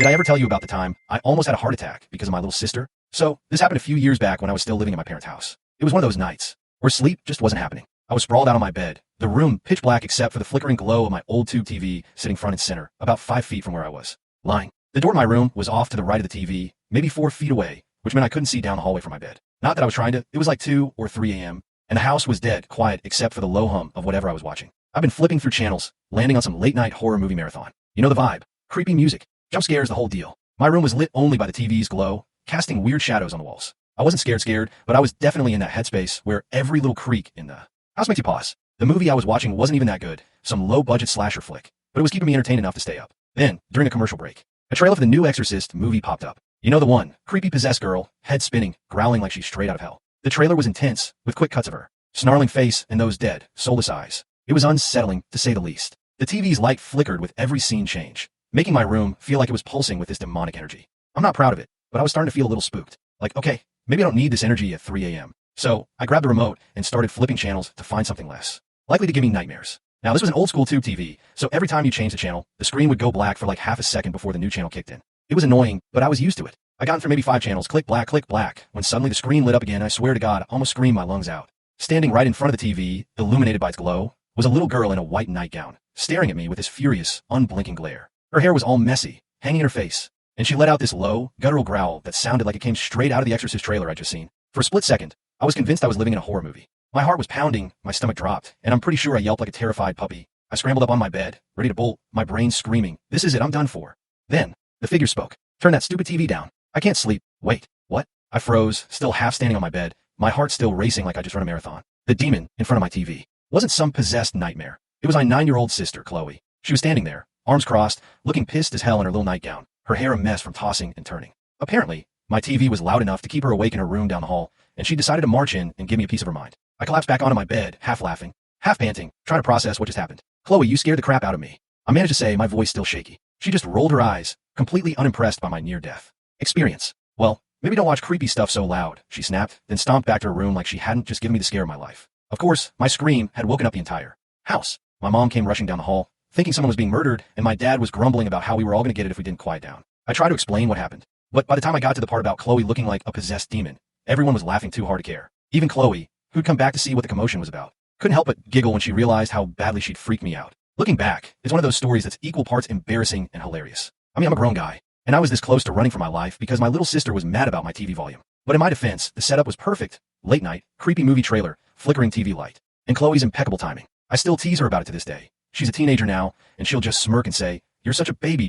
Did I ever tell you about the time I almost had a heart attack because of my little sister? So, this happened a few years back when I was still living at my parents' house. It was one of those nights where sleep just wasn't happening. I was sprawled out on my bed, the room pitch black except for the flickering glow of my old tube TV sitting front and center, about 5 feet from where I was lying. The door to my room was off to the right of the TV, maybe 4 feet away, which meant I couldn't see down the hallway from my bed. Not that I was trying to, it was like 2 or 3 a.m., and the house was dead quiet except for the low hum of whatever I was watching. I've been flipping through channels, landing on some late-night horror movie marathon. You know the vibe. Creepy music, jump scares, the whole deal. My room was lit only by the TV's glow, casting weird shadows on the walls. I wasn't scared, but I was definitely in that headspace where every little creak in the house makes you pause. The movie I was watching wasn't even that good, some low-budget slasher flick, but it was keeping me entertained enough to stay up. Then, during a commercial break, a trailer for the new Exorcist movie popped up. You know the one, creepy possessed girl, head spinning, growling like she's straight out of hell. The trailer was intense, with quick cuts of her snarling face and those dead, soulless eyes. It was unsettling, to say the least. The TV's light flickered with every scene change, making my room feel like it was pulsing with this demonic energy. I'm not proud of it, but I was starting to feel a little spooked. Like, okay, maybe I don't need this energy at 3 a.m. So, I grabbed the remote and started flipping channels to find something less likely to give me nightmares. Now, this was an old-school tube TV, so every time you changed the channel, the screen would go black for like half a second before the new channel kicked in. It was annoying, but I was used to it. I got through maybe 5 channels, click black, when suddenly the screen lit up again. I swear to God, I almost screamed my lungs out. Standing right in front of the TV, illuminated by its glow, was a little girl in a white nightgown, staring at me with this furious, unblinking glare. Her hair was all messy, hanging in her face, and she let out this low, guttural growl that sounded like it came straight out of the Exorcist trailer I'd just seen. For a split second, I was convinced I was living in a horror movie. My heart was pounding, my stomach dropped, and I'm pretty sure I yelped like a terrified puppy. I scrambled up on my bed, ready to bolt, my brain screaming, "This is it, I'm done for." Then, the figure spoke. "Turn that stupid TV down. I can't sleep." Wait, what? I froze, still half standing on my bed, my heart still racing like I just run a marathon. The demon in front of my TV wasn't some possessed nightmare. It was my 9-year-old sister, Chloe. She was standing there, arms crossed, looking pissed as hell in her little nightgown, her hair a mess from tossing and turning. Apparently, my TV was loud enough to keep her awake in her room down the hall, and she decided to march in and give me a piece of her mind. I collapsed back onto my bed, half laughing, half panting, trying to process what just happened. "Chloe, you scared the crap out of me." I managed to say, my voice still shaky. She just rolled her eyes, completely unimpressed by my near-death experience. "Well, maybe don't watch creepy stuff so loud," she snapped, then stomped back to her room like she hadn't just given me the scare of my life. Of course, my scream had woken up the entire house. My mom came rushing down the hall, thinking someone was being murdered, and my dad was grumbling about how we were all going to get it if we didn't quiet down. I tried to explain what happened, but by the time I got to the part about Chloe looking like a possessed demon, everyone was laughing too hard to care. Even Chloe, who'd come back to see what the commotion was about, couldn't help but giggle when she realized how badly she'd freaked me out. Looking back, it's one of those stories that's equal parts embarrassing and hilarious. I mean, I'm a grown guy, and I was this close to running for my life because my little sister was mad about my TV volume. But in my defense, the setup was perfect. Late night, creepy movie trailer, flickering TV light, and Chloe's impeccable timing. I still tease her about it to this day. She's a teenager now, and she'll just smirk and say, "You're such a baby, Jay."